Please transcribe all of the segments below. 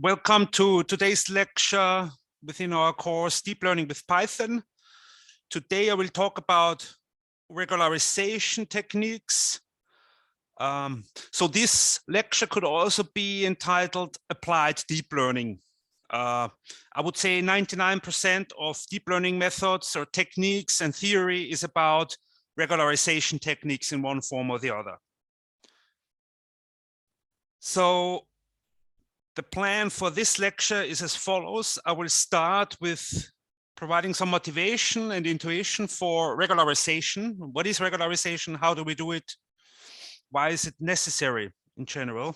Welcome to today's lecture within our course Deep Learning with Python. Today I will talk about regularization techniques. So this lecture could also be entitled Applied Deep Learning. I would say 99% of deep learning methods or techniques and theory is about regularization techniques in one form or the other. So the plan for this lecture is as follows. I will start with providing some motivation and intuition for regularization. What is regularization? How do we do it? Why is it necessary in general?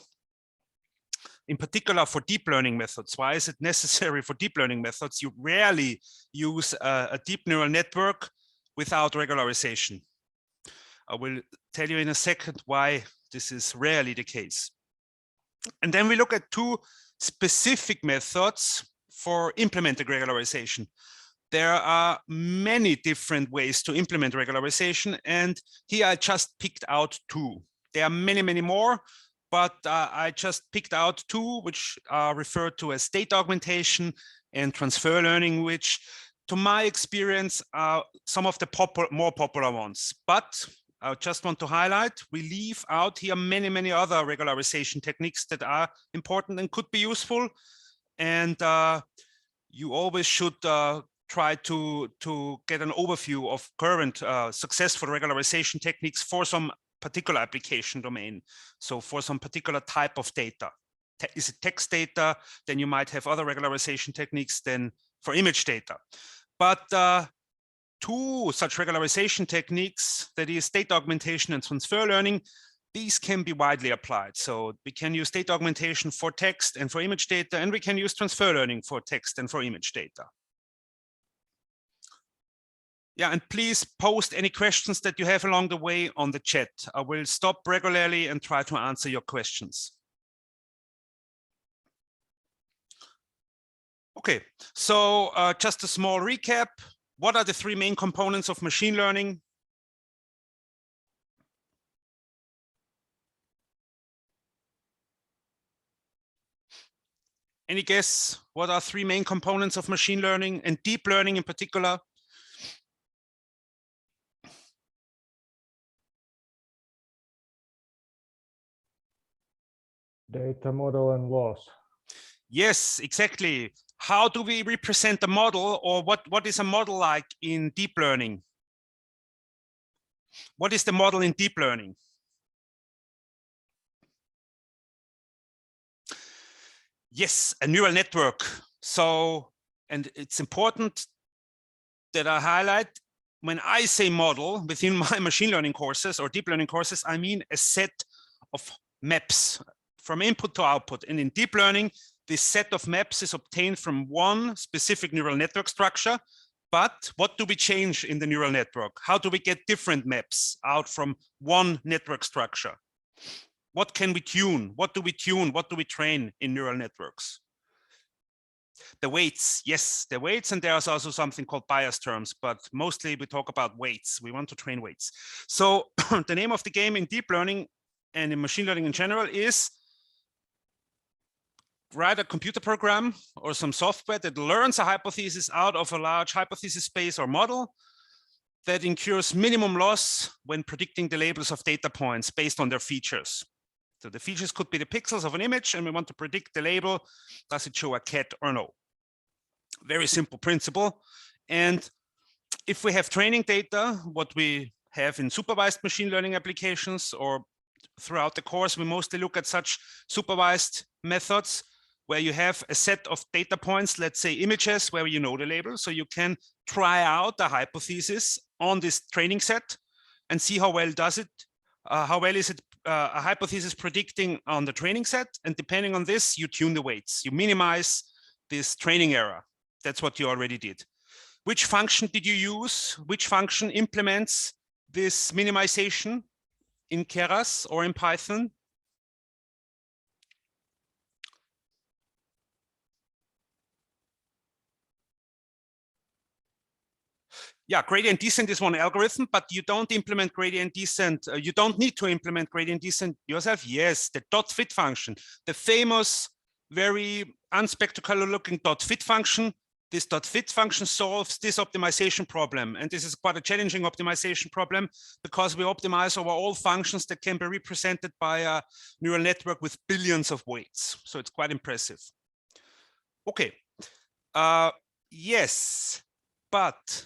In particular for deep learning methods. Why is it necessary for deep learning methods? You rarely use a deep neural network without regularization. I will tell you in a second why this is rarely the case. And then we look at two specific methods for implementing regularization. There are many different ways to implement regularization, and here I just picked out two. There are many, many more, but I just picked out two, which are referred to as data augmentation and transfer learning, which to my experience are some of the more popular ones. But I just want to highlight, we leave out here many, many other regularization techniques that are important and could be useful. And you always should try to get an overview of current successful regularization techniques for some particular application domain. So for some particular type of data. Is it text data? Then you might have other regularization techniques than for image data. But two such regularization techniques, that is data augmentation and transfer learning, these can be widely applied. So we can use data augmentation for text and for image data, and we can use transfer learning for text and for image data. Yeah, and please post any questions that you have along the way on the chat. I will stop regularly and try to answer your questions. Okay, so just a small recap. What are the three main components of machine learning? Any guess what are three main components of machine learning and deep learning in particular? Data model and loss. Yes, exactly. How do we represent a model, or what is a model like in deep learning? What is the model in deep learning? Yes, a neural network. So, and it's important that I highlight, when I say model within my machine learning courses or deep learning courses, I mean a set of maps from input to output. And in deep learning, this set of maps is obtained from one specific neural network structure. But what do we change in the neural network? How do we get different maps out from one network structure? What can we tune? What do we tune? What do we train in neural networks? The weights, yes, the weights, and there's also something called bias terms, but mostly we talk about weights. We want to train weights. So the name of the game in deep learning and in machine learning in general is write a computer program or some software that learns a hypothesis out of a large hypothesis space or model that incurs minimum loss when predicting the labels of data points based on their features. So the features could be the pixels of an image, and we want to predict the label. Does it show a cat or no? Very simple principle. And if we have training data, what we have in supervised machine learning applications or throughout the course, we mostly look at such supervised methods where you have a set of data points, let's say images, where you know the label. So you can try out a hypothesis on this training set and see how well does it, how well is it a hypothesis predicting on the training set. And depending on this, you tune the weights, you minimize this training error. That's what you already did. Which function did you use? Which function implements this minimization in Keras or in Python? Yeah, gradient descent is one algorithm, but you don't implement gradient descent. You don't need to implement gradient descent yourself. Yes, the dot fit function, the famous, very unspectacular looking .fit function. This .fit function solves this optimization problem. And this is quite a challenging optimization problem because we optimize over all functions that can be represented by a neural network with billions of weights. So it's quite impressive. Okay. Yes, but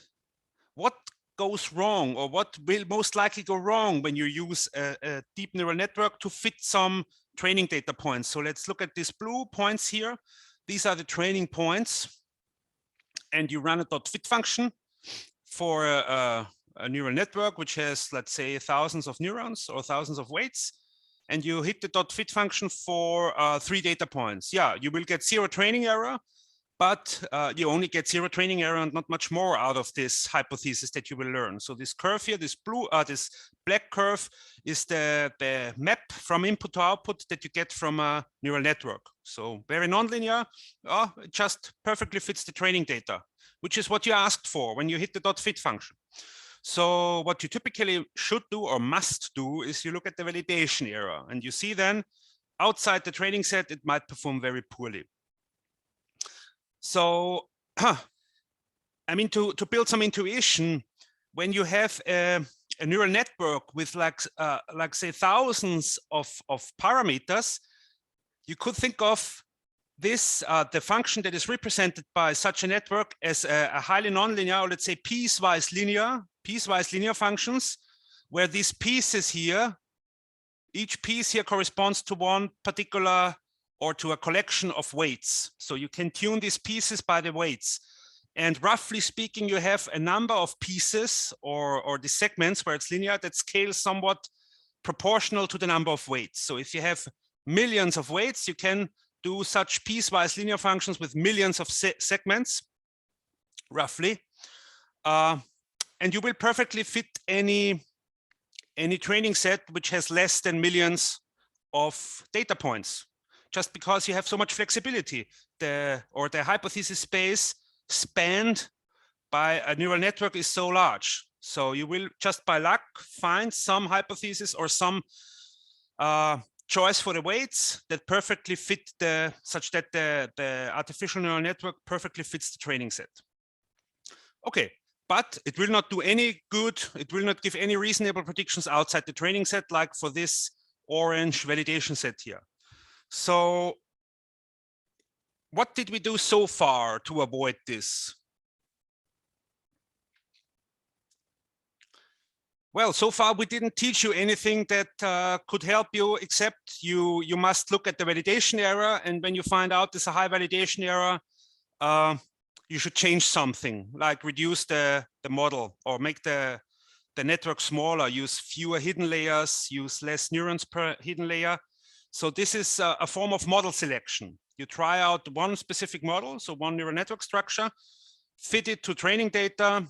what goes wrong, or what will most likely go wrong when you use a deep neural network to fit some training data points? So let's look at these blue points here. These are the training points. And you run a .fit function for a neural network, which has, let's say, thousands of neurons or thousands of weights. And you hit the .fit function for 3 data points. Yeah, you will get 0 training error, but you only get 0 training error and not much more out of this hypothesis that you will learn. So this curve here, this black curve, is the map from input to output that you get from a neural network. So very nonlinear. It just perfectly fits the training data, which is what you asked for when you hit the .fit function. So what you typically should do or must do is you look at the validation error, and you see then outside the training set, it might perform very poorly. So, I mean, to build some intuition, when you have a neural network with like say thousands of parameters, you could think of this, the function that is represented by such a network as a highly nonlinear, or let's say piecewise linear functions, where these pieces here, each piece here corresponds to one particular or to a collection of weights. So you can tune these pieces by the weights. And roughly speaking, you have a number of pieces or the segments where it's linear that scales somewhat proportional to the number of weights. So if you have millions of weights, you can do such piecewise linear functions with millions of segments, roughly. And you will perfectly fit any training set which has less than millions of data points, just because you have so much flexibility. The hypothesis space spanned by a neural network is so large. So you will just by luck find some hypothesis or some choice for the weights that perfectly fit such that the artificial neural network perfectly fits the training set. Okay, but it will not do any good. It will not give any reasonable predictions outside the training set, like for this orange validation set here. So what did we do so far to avoid this? Well, so far we didn't teach you anything that could help you, except you must look at the validation error, and when you find out there's a high validation error, you should change something, like reduce the model or make the network smaller, use fewer hidden layers, use less neurons per hidden layer. So this is a form of model selection. You try out one specific model, so one neural network structure, fit it to training data,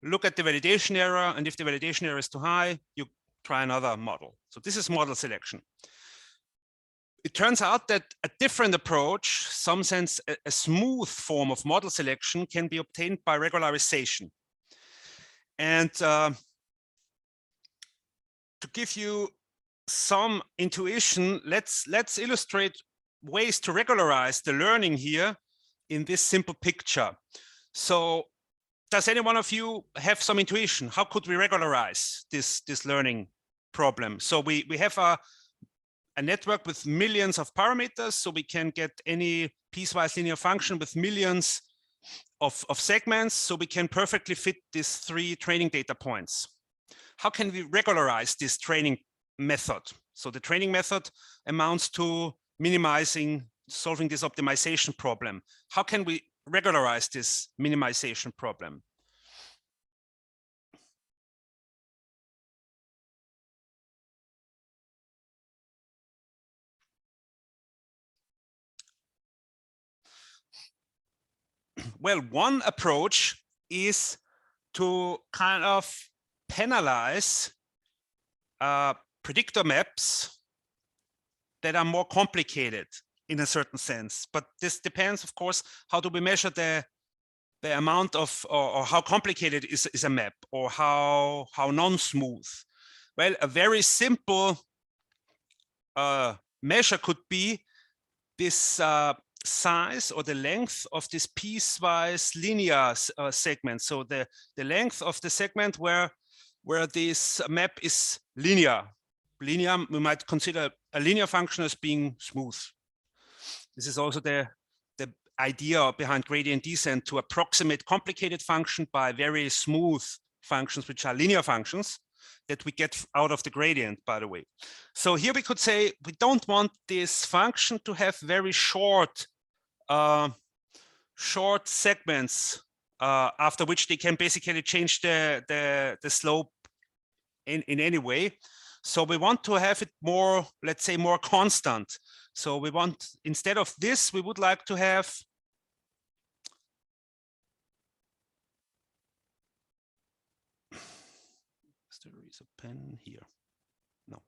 look at the validation error, and if the validation error is too high, you try another model. So this is model selection. It turns out that a different approach, some sense a smooth form of model selection, can be obtained by regularization. And to give you some intuition, let's illustrate ways to regularize the learning here in this simple picture. So does any one of you have some intuition? How could we regularize this learning problem? So we have a network with millions of parameters, so we can get any piecewise linear function with millions of segments, so we can perfectly fit these 3 training data points. How can we regularize this training method? So the training method amounts to minimizing, solving this optimization problem. How can we regularize this minimization problem? Well, one approach is to kind of penalize predictor maps that are more complicated in a certain sense. But this depends, of course, how do we measure the amount of, or how complicated is a map, or how non-smooth. Well, a very simple measure could be this size or the length of this piecewise linear segment. So the length of the segment where this map is linear. Linear, we might consider a linear function as being smooth. This is also the idea behind gradient descent, to approximate complicated function by very smooth functions, which are linear functions that we get out of the gradient, by the way. So here we could say we don't want this function to have very short segments after which they can basically change the slope in any way. So we want to have it more, let's say, more constant. So we want, instead of this, we would like to have there is a pen here. No.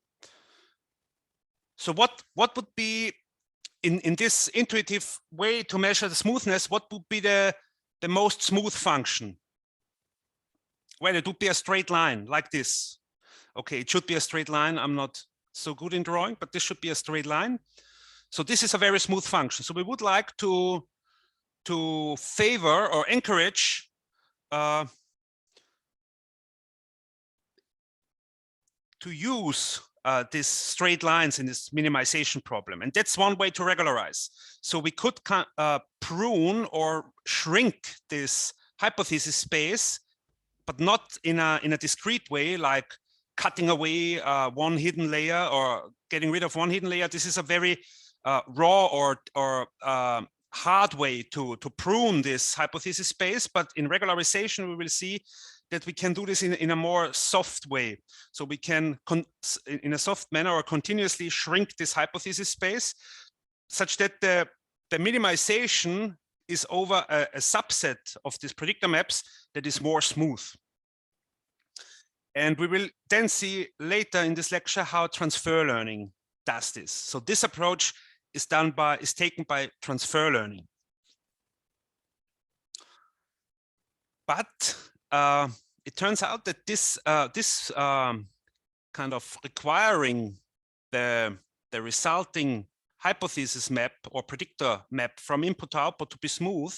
So what would be in this intuitive way to measure the smoothness, what would be the most smooth function? Well, it would be a straight line like this. Okay, it should be a straight line. I'm not so good in drawing, but this should be a straight line. So this is a very smooth function. So we would like to favor or encourage to use these straight lines in this minimization problem. And that's one way to regularize. So we could prune or shrink this hypothesis space, but not in a discrete way, like cutting away one hidden layer or getting rid of one hidden layer. This is a very raw or hard way to prune this hypothesis space. But in regularization, we will see that we can do this in a more soft way. So we can, in a soft manner, or continuously shrink this hypothesis space such that the minimization is over a subset of these predictor maps that is more smooth. And we will then see later in this lecture how transfer learning does this. So this approach is taken by transfer learning. But it turns out that this kind of requiring the resulting hypothesis map or predictor map from input to output to be smooth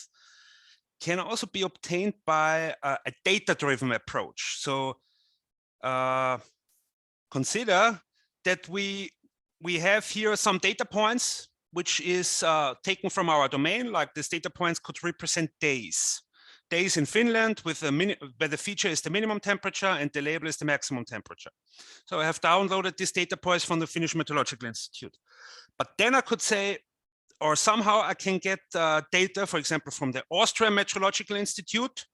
can also be obtained by a data-driven approach. So consider that we have here some data points which is taken from our domain. Like these data points could represent days in Finland, with where the feature is the minimum temperature and the label is the maximum temperature. So I have downloaded this data points from the Finnish Meteorological Institute. But then I could say, or somehow I can get data, for example, from the Austrian Meteorological Institute,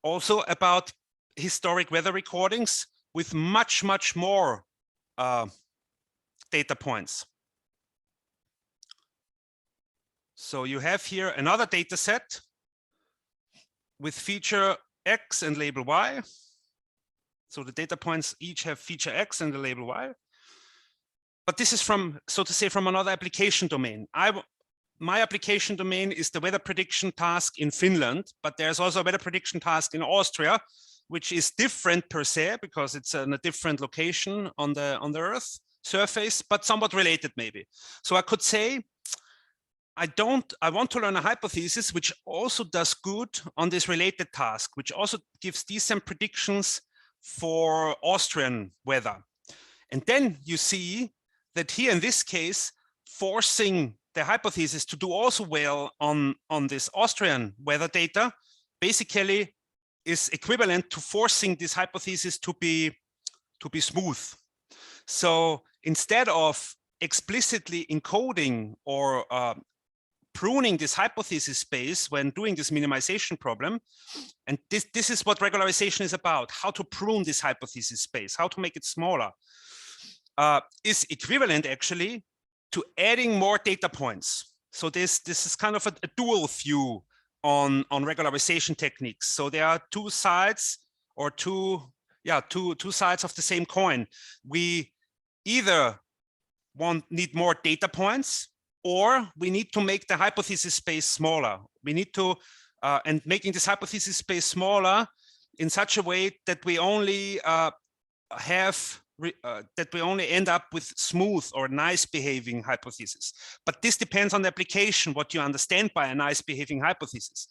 also about historic weather recordings with much more data points. So you have here another data set with feature X and label Y. So the data points each have feature X and the label Y. But this is from, so to say, from another application domain. My application domain is the weather prediction task in Finland, but there's also a weather prediction task in Austria, which is different per se because it's in a different location on the Earth surface, but somewhat related maybe. So I could say, I want to learn a hypothesis which also does good on this related task, which also gives decent predictions for Austrian weather. And then you see that here in this case, forcing the hypothesis to do also well on this Austrian weather data basically is equivalent to forcing this hypothesis to be smooth. So instead of explicitly encoding or pruning this hypothesis space when doing this minimization problem, and this is what regularization is about, how to prune this hypothesis space, how to make it smaller, is equivalent actually to adding more data points. So this is kind of a dual view on regularization techniques. So there are two sides, or two sides of the same coin. We either need more data points, or we need to make the hypothesis space smaller. We need to, and making this hypothesis space smaller in such a way that we only have that we only end up with smooth or nice behaving hypothesis. But this depends on the application, what you understand by a nice behaving hypothesis.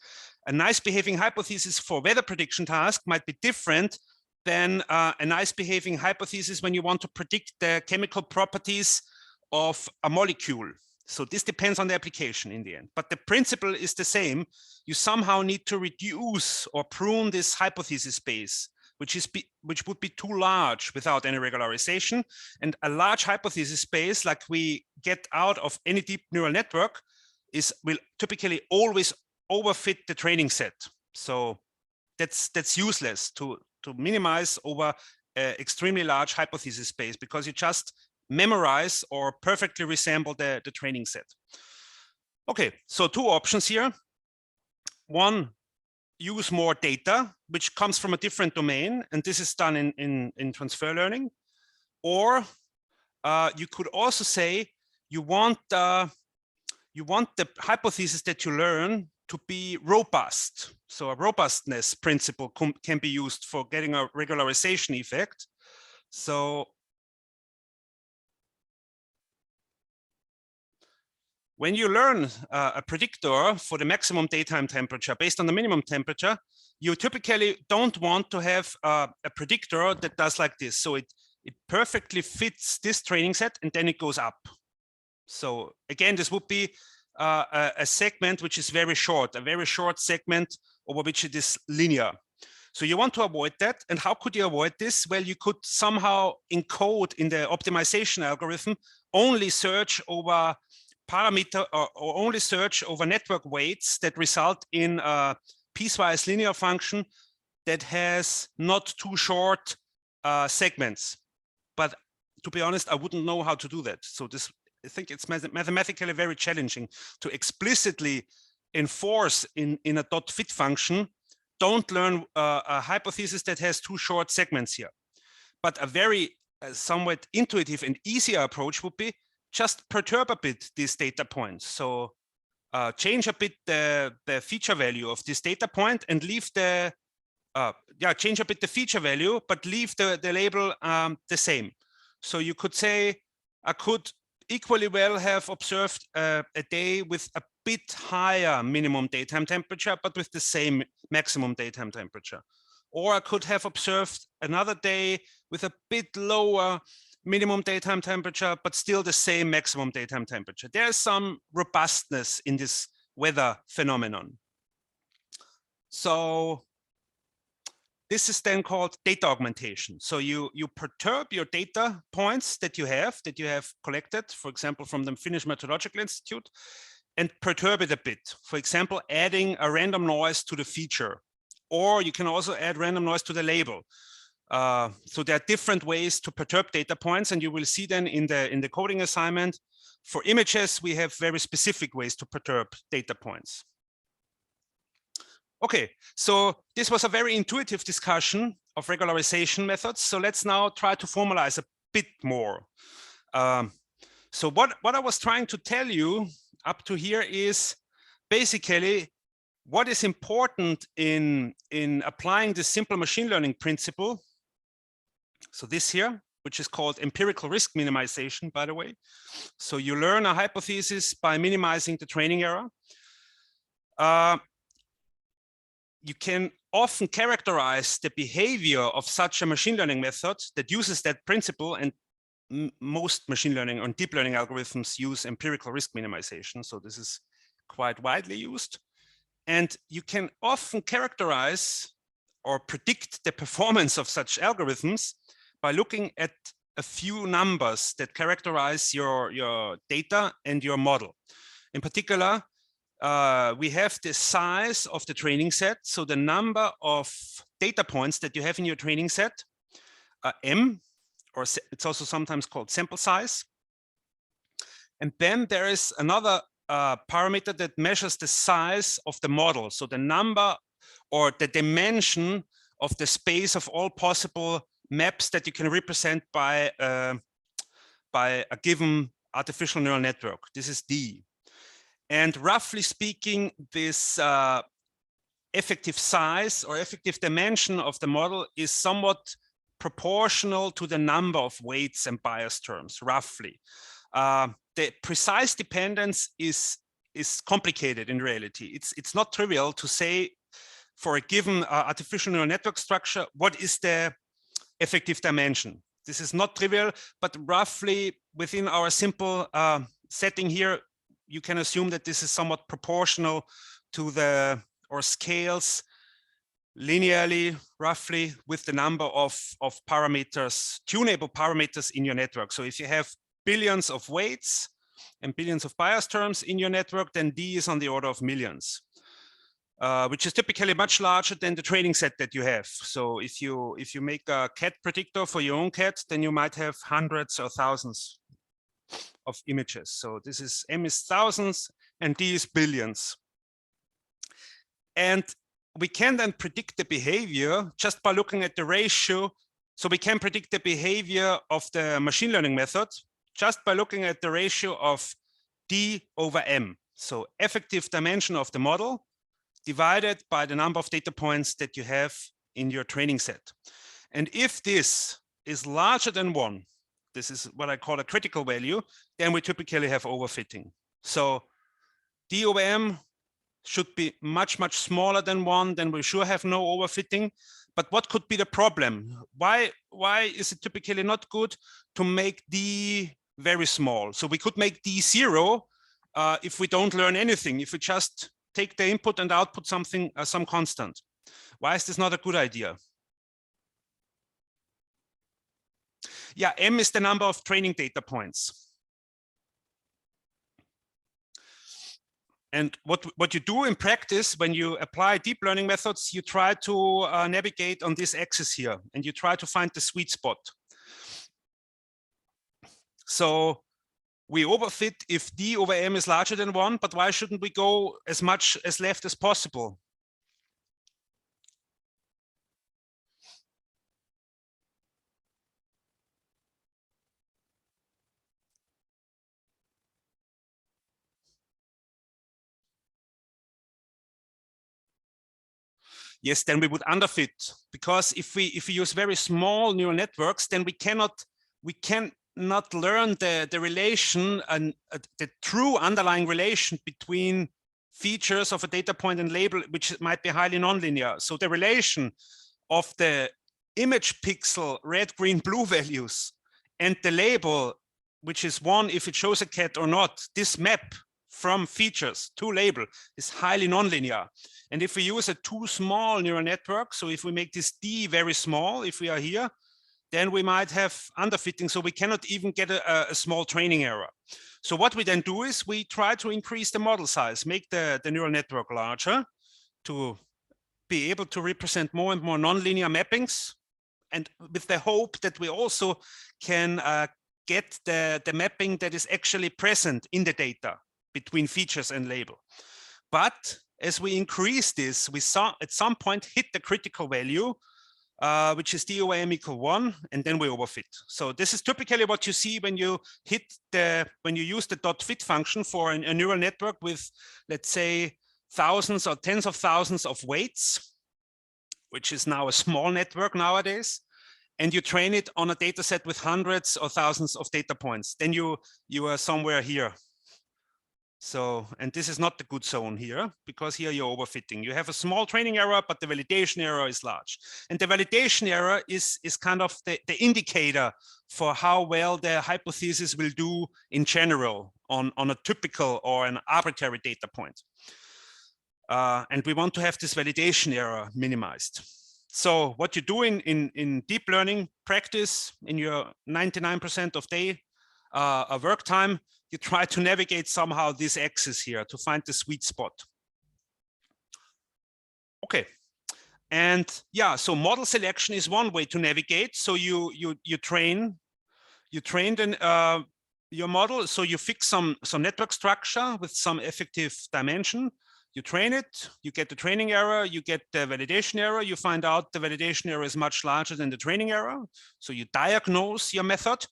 A nice behaving hypothesis for weather prediction task might be different than a nice behaving hypothesis when you want to predict the chemical properties of a molecule. So this depends on the application in the end, but the principle is the same. You somehow need to reduce or prune this hypothesis space, which would be too large without any regularization. And a large hypothesis space, like we get out of any deep neural network, will typically always overfit the training set. So that's useless to minimize over extremely large hypothesis space, because you just memorize or perfectly resemble the training set. Okay, so two options here. One, use more data, which comes from a different domain, and this is done in transfer learning. Or you could also say you want the hypothesis that you learn to be robust. So a robustness principle can be used for getting a regularization effect. So when you learn a predictor for the maximum daytime temperature based on the minimum temperature, you typically don't want to have a predictor that does like this. So it perfectly fits this training set and then it goes up. So again, this would be a segment which is very short, a very short segment over which it is linear. So you want to avoid that. And how could you avoid this? Well, you could somehow encode in the optimization algorithm only search over parameter or only search over network weights that result in a piecewise linear function that has not too short segments. But to be honest, I wouldn't know how to do that. So I think it's mathematically very challenging to explicitly enforce in a dot fit function. Don't learn a hypothesis that has too short segments here. But a very somewhat intuitive and easier approach would be just perturb a bit these data points. So change a bit the feature value of this data point and leave the change a bit the feature value, but leave the label the same. So you could say I could equally well have observed a day with a bit higher minimum daytime temperature, but with the same maximum daytime temperature. Or I could have observed another day with a bit lower minimum daytime temperature, but still the same maximum daytime temperature. There's some robustness in this weather phenomenon. So this is then called data augmentation. So you perturb your data points that you have collected, for example, from the Finnish Meteorological Institute, and perturb it a bit. For example, adding a random noise to the feature, or you can also add random noise to the label. So there are different ways to perturb data points, and you will see then in the coding assignment. For images, we have very specific ways to perturb data points. Okay, so this was a very intuitive discussion of regularization methods. So let's now try to formalize a bit more. So what I was trying to tell you up to here is basically what is important in applying the simple machine learning principle. So this here, which is called empirical risk minimization, by the way. So you learn a hypothesis by minimizing the training error. You can often characterize the behavior of such a machine learning method that uses that principle, and most machine learning or deep learning algorithms use empirical risk minimization. So this is quite widely used. And you can often characterize or predict the performance of such algorithms by looking at a few numbers that characterize your data and your model. In particular, we have the size of the training set. So the number of data points that you have in your training set, M, or it's also sometimes called sample size. And then there is another parameter that measures the size of the model. So the number or the dimension of the space of all possible maps that you can represent by a given artificial neural network. This is D. And roughly speaking, this effective size or effective dimension of the model is somewhat proportional to the number of weights and bias terms, roughly. The precise dependence is complicated in reality. It's not trivial to say for a given artificial neural network structure, what is the effective dimension? This is not trivial, but roughly within our simple setting here, you can assume that this is somewhat proportional to the, or scales linearly, roughly, with the number of parameters, tunable parameters in your network. So if you have billions of weights and billions of bias terms in your network, then D is on the order of millions, which is typically much larger than the training set that you have. So if you make a cat predictor for your own cat, then you might have hundreds or thousands of images. So this is M is thousands and D is billions. And we can then predict the behavior just by looking at the ratio. So we can predict the behavior of the machine learning method just by looking at the ratio of D over M. So effective dimension of the model divided by the number of data points that you have in your training set. And if this is larger than 1, this is what I call a critical value, then we typically have overfitting. So D over M should be much, much smaller than 1, then we sure have no overfitting. But what could be the problem? Why is it typically not good to make D very small? So we could make D 0 if we don't learn anything, if we just take the input and output something, some constant. Why is this not a good idea? Yeah, M is the number of training data points. And what you do in practice when you apply deep learning methods, you try to navigate on this axis here, and you try to find the sweet spot. So we overfit if D over M is larger than 1, but why shouldn't we go as much as left as possible? Yes, then we would underfit, because if we use very small neural networks, then we cannot learn the relation and the true underlying relation between features of a data point and label, which might be highly nonlinear. So the relation of the image pixel red, green, blue values and the label, which is 1 if it shows a cat or not, this map from features to label is highly nonlinear. And if we use a too small neural network, so if we make this D very small, if we are here, then we might have underfitting. So we cannot even get a small training error. So what we then do is we try to increase the model size, make the neural network larger to be able to represent more and more nonlinear mappings, and with the hope that we also can get the mapping that is actually present in the data between features and label. But as we increase this, we saw at some point hit the critical value, which is D over M equal 1, and then we overfit. So this is typically what you see when you when you use the dot fit function for a neural network with, let's say, thousands or tens of thousands of weights, which is now a small network nowadays, and you train it on a data set with hundreds or thousands of data points. Then you are somewhere here. So, and this is not the good zone here, because here you're overfitting. You have a small training error, but the validation error is large. And the validation error is kind of the indicator for how well the hypothesis will do in general on a typical or an arbitrary data point. And we want to have this validation error minimized. So what you do in deep learning practice, in your 99% of day work time, you try to navigate somehow this axis here to find the sweet spot. Okay, and yeah, so model selection is one way to navigate. So you train then your model. So you fix some network structure with some effective dimension. You train it, you get the training error, you get the validation error, you find out the validation error is much larger than the training error. So you diagnose your method.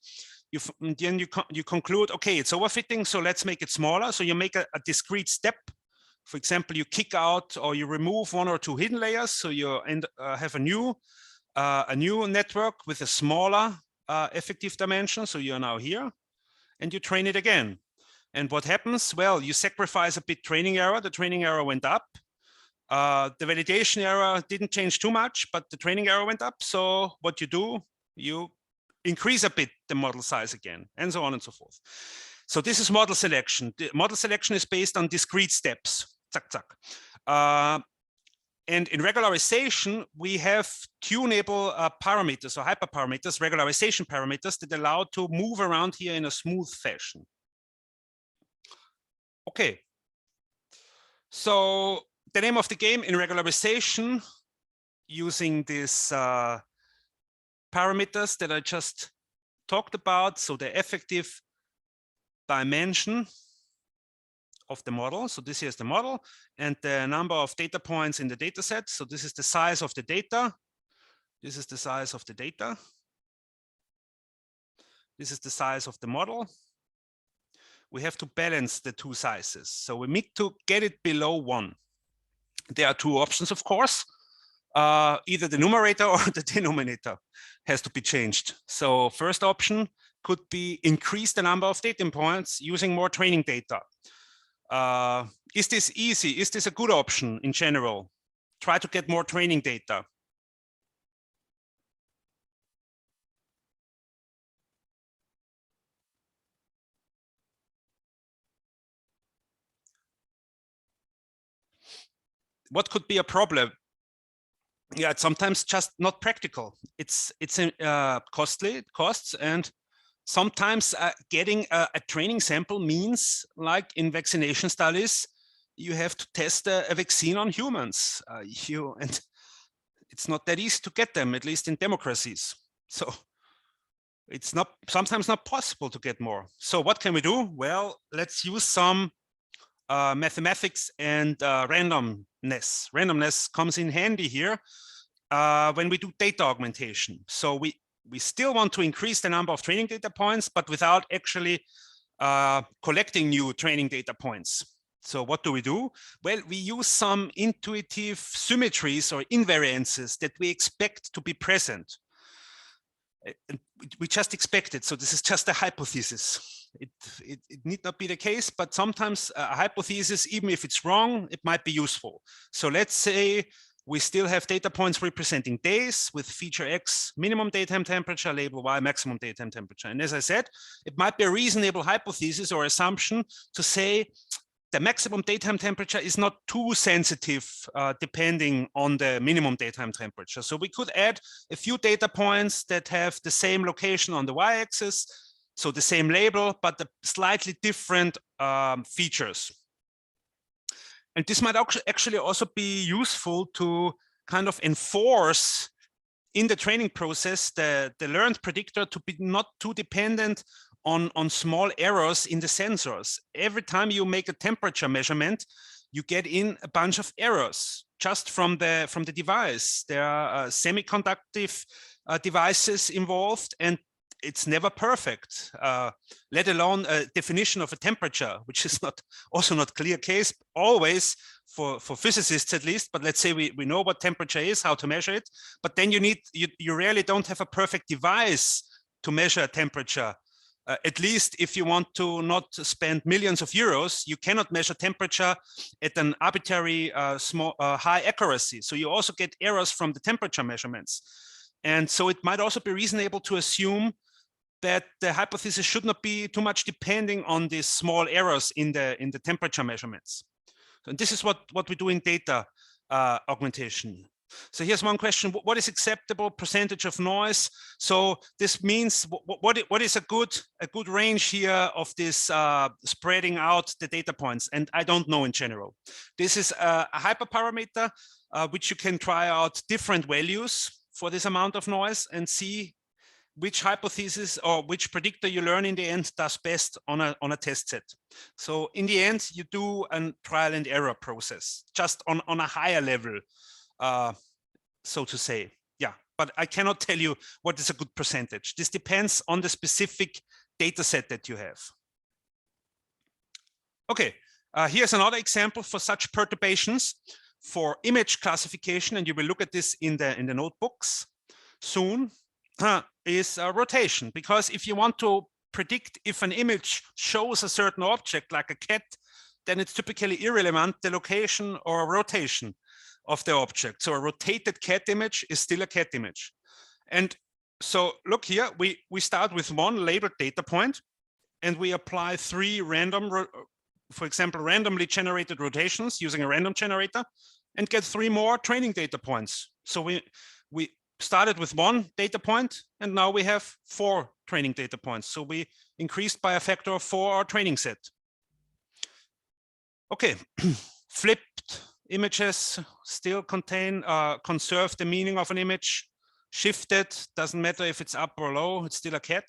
Then you conclude, okay, it's overfitting, so let's make it smaller. So you make a discrete step. For example, you kick out or you remove 1 or 2 hidden layers, so you have a new a new network with a smaller effective dimension. So you are now here and you train it again. And what happens? Well, you sacrifice a bit training error. The training error went up. The validation error didn't change too much, but the training error went up. So what you do, you increase a bit the model size again, and so on and so forth. So this is model selection. The model selection is based on discrete steps. Zack, zack. And in regularization, we have tunable parameters or hyperparameters, regularization parameters that allow to move around here in a smooth fashion. Okay. So the name of the game in regularization, using these parameters that I just talked about, so the effective dimension of the model. So this here is the model and the number of data points in the data set. So this is the size of the data. This is the size of the data. This is the size of the model. We have to balance the two sizes. So we need to get it below 1. There are two options, of course. Either the numerator or the denominator has to be changed. So first option could be increase the number of data points using more training data. Is this easy? Is this a good option in general? Try to get more training data. What could be a problem? Yeah, it's sometimes just not practical. It's costly, it costs, and sometimes getting a training sample means, like in vaccination studies, you have to test a vaccine on humans. And it's not that easy to get them, at least in democracies. So it's not sometimes not possible to get more. So what can we do? Well, let's use some mathematics and randomness. Randomness comes in handy here when we do data augmentation. So we still want to increase the number of training data points, but without actually collecting new training data points. So what do? Well, we use some intuitive symmetries or invariances that we expect to be present. We just expect it. So this is just a hypothesis. It need not be the case, but sometimes a hypothesis, even if it's wrong, it might be useful. So let's say we still have data points representing days with feature X minimum daytime temperature, label Y maximum daytime temperature. And as I said, it might be a reasonable hypothesis or assumption to say the maximum daytime temperature is not too sensitive depending on the minimum daytime temperature. So we could add a few data points that have the same location on the y-axis, so the same label, but the slightly different features. And this might actually also be useful to kind of enforce in the training process the learned predictor to be not too dependent on small errors in the sensors. Every time you make a temperature measurement, you get in a bunch of errors just from the device. There are semiconductive devices involved, and it's never perfect, let alone a definition of a temperature, which is also not clear case always for physicists at least. But let's say we know what temperature is, how to measure it, but then you rarely don't have a perfect device to measure temperature. At least if you want to not spend millions of euros, you cannot measure temperature at an arbitrary high accuracy. So you also get errors from the temperature measurements. And so it might also be reasonable to assume that the hypothesis should not be too much depending on these small errors in the temperature measurements. And this is what we do in data augmentation. So here's one question: what is acceptable percentage of noise? So this means what is a good range here of this spreading out the data points? And I don't know in general. This is a hyperparameter which you can try out different values for this amount of noise and see which hypothesis or which predictor you learn in the end does best on a test set. So in the end, you do a trial and error process just on a higher level. So to say, yeah, but I cannot tell you what is a good percentage. This depends on the specific data set that you have. Okay, here's another example for such perturbations for image classification, and you will look at this in the notebooks. soon is rotation, because if you want to predict if an image shows a certain object like a cat, then it's typically irrelevant the location or rotation of the object. So a rotated cat image is still a cat image. And so look here, we start with one labeled data point, and we apply 3 random, for example, randomly generated rotations using a random generator, and get 3 more training data points. So we started with 1 data point, and now we have 4 training data points. So we increased by a factor of 4 our training set. Okay, flipped images still contain, conserve the meaning of an image. Shifted, doesn't matter if it's up or low, it's still a cat.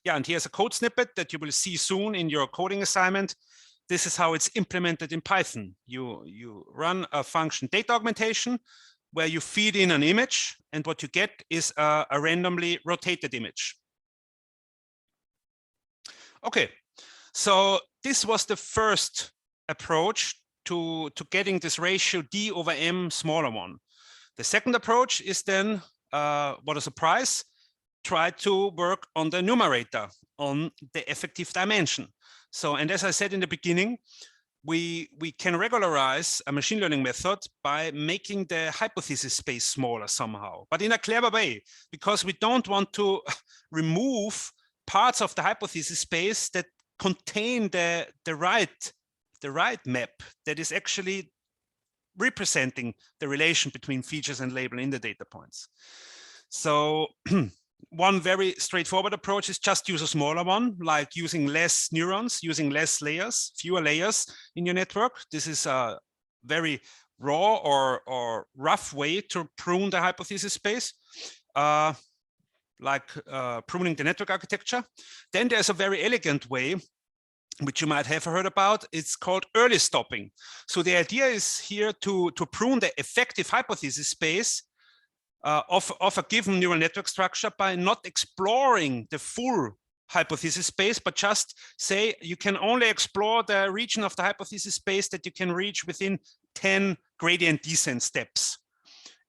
Yeah, and here's a code snippet that you will see soon in your coding assignment. This is how it's implemented in Python. You run a function data augmentation where you feed in an image, and what you get is a randomly rotated image. Okay, so this was the first approach to getting this ratio D over M smaller one. The second approach is then, what a surprise, try to work on the numerator, on the effective dimension. So, and as I said in the beginning, we can regularize a machine learning method by making the hypothesis space smaller somehow, but in a clever way, because we don't want to remove parts of the hypothesis space that contain the right map that is actually representing the relation between features and label in the data points. So one very straightforward approach is just use a smaller one, like using less neurons, using less layers, fewer layers in your network. This is a very raw or rough way to prune the hypothesis space, like pruning the network architecture. Then there's a very elegant way, which you might have heard about. It's called early stopping. So the idea is here to prune the effective hypothesis space of a given neural network structure by not exploring the full hypothesis space, but just say you can only explore the region of the hypothesis space that you can reach within 10 gradient descent steps.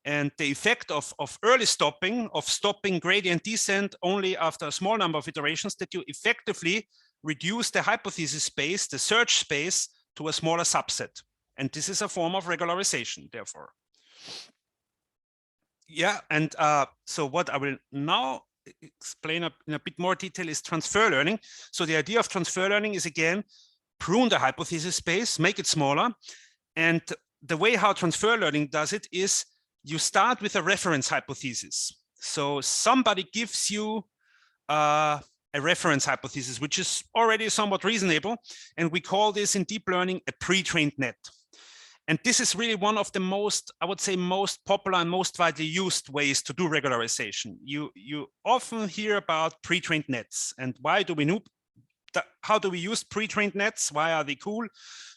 And the effect of early stopping, of stopping gradient descent only after a small number of iterations, that you effectively reduce the hypothesis space, the search space, to a smaller subset. And this is a form of regularization, therefore. Yeah, and so what I will now explain in a bit more detail is transfer learning. So the idea of transfer learning is, again, prune the hypothesis space, make it smaller. And the way how transfer learning does it is you start with a reference hypothesis. So somebody gives you a reference hypothesis, which is already somewhat reasonable. And we call this in deep learning a pre-trained net. And this is really one of the most, I would say, most popular and most widely used ways to do regularization. You often hear about pre-trained nets. And why do we know? How do we use pre-trained nets? Why are they cool?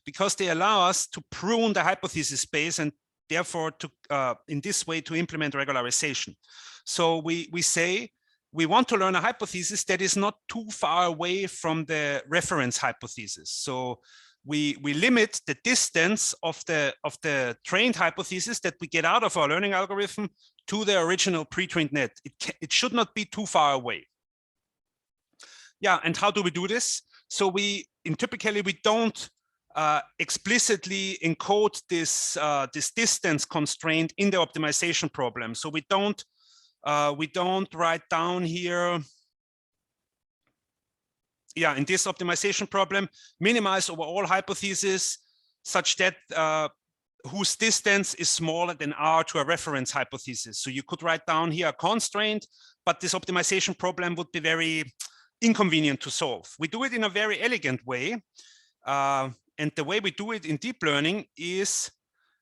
Because they allow us to prune the hypothesis space and therefore to in this way to implement regularization. So we say we want to learn a hypothesis that is not too far away from the reference hypothesis. So we limit the distance of the trained hypothesis that we get out of our learning algorithm to the original pre-trained net. It should not be too far away. Yeah, and how do we do this? So typically we don't explicitly encode this distance constraint in the optimization problem. So we don't write down here. Yeah, in this optimization problem, minimize over all hypotheses such that whose distance is smaller than R to a reference hypothesis. So you could write down here a constraint, but this optimization problem would be very inconvenient to solve. We do it in a very elegant way. And the way we do it in deep learning is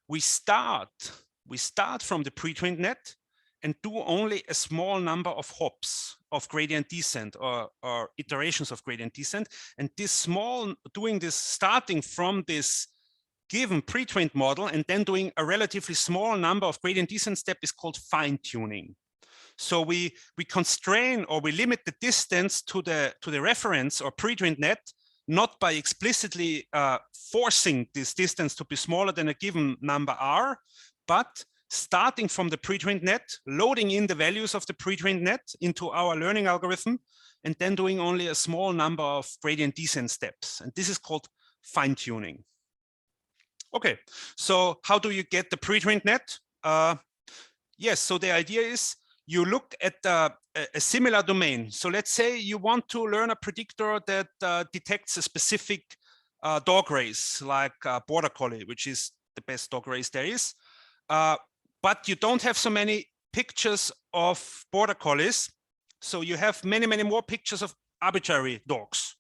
we start from the pre-trained net and do only a small number of hops of gradient descent or iterations of gradient descent. And starting from this given pre-trained model and then doing a relatively small number of gradient descent step is called fine-tuning. So we constrain or we limit the distance to the reference or pre-trained net, not by explicitly forcing this distance to be smaller than a given number R, but starting from the pre-trained net, loading in the values of the pre-trained net into our learning algorithm, and then doing only a small number of gradient descent steps. And this is called fine-tuning. Okay, so how do you get the pre-trained net? Yes, so the idea is you look at a similar domain. So let's say you want to learn a predictor that detects a specific dog race, like Border Collie, which is the best dog race there is. But you don't have so many pictures of Border Collies. So you have many, many more pictures of arbitrary dogs.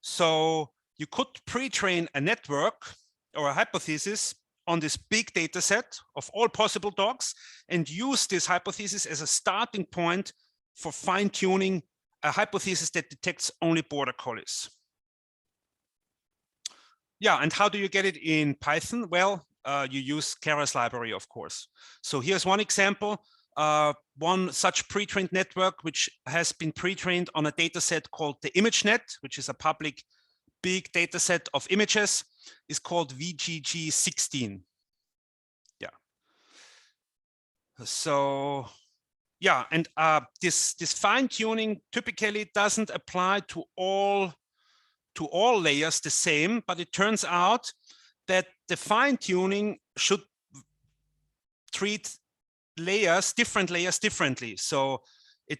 So you could pre-train a network or a hypothesis on this big data set of all possible dogs and use this hypothesis as a starting point for fine-tuning a hypothesis that detects only Border Collies. Yeah, and how do you get it in Python? Well, you use Keras library, of course. So here's one example. One such pre-trained network, which has been pre-trained on a data set called the ImageNet, which is a public big data set of images, is called VGG16. Yeah. So yeah, and this fine-tuning typically doesn't apply to all layers the same, but it turns out that the fine-tuning should treat different layers differently. So it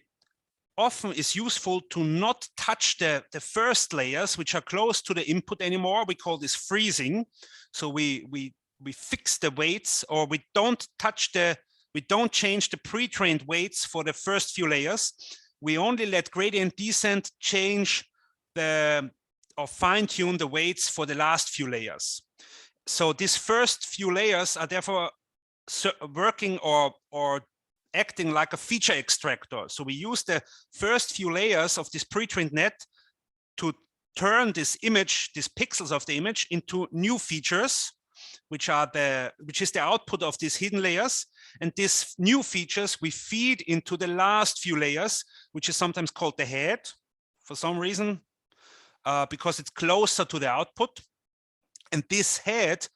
often is useful to not touch the first layers, which are close to the input anymore. We call this freezing. So we fix the weights, or we don't change the pre-trained weights for the first few layers. We only let gradient descent change or fine-tune the weights for the last few layers. So these first few layers are therefore working or acting like a feature extractor. So we use the first few layers of this pre-trained net to turn this image, these pixels of the image, into new features, which is the output of these hidden layers. And these new features we feed into the last few layers, which is sometimes called the head for some reason, because it's closer to the output. And this head,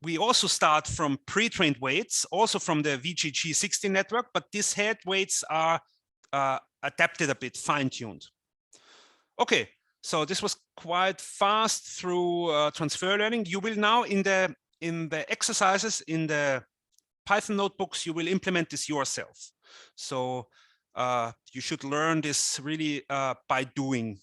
we also start from pre-trained weights, also from the VGG16 network, but these head weights are adapted a bit, fine-tuned. Okay, so this was quite fast through transfer learning. You will now in the exercises in the Python notebooks, you will implement this yourself. So you should learn this really by doing.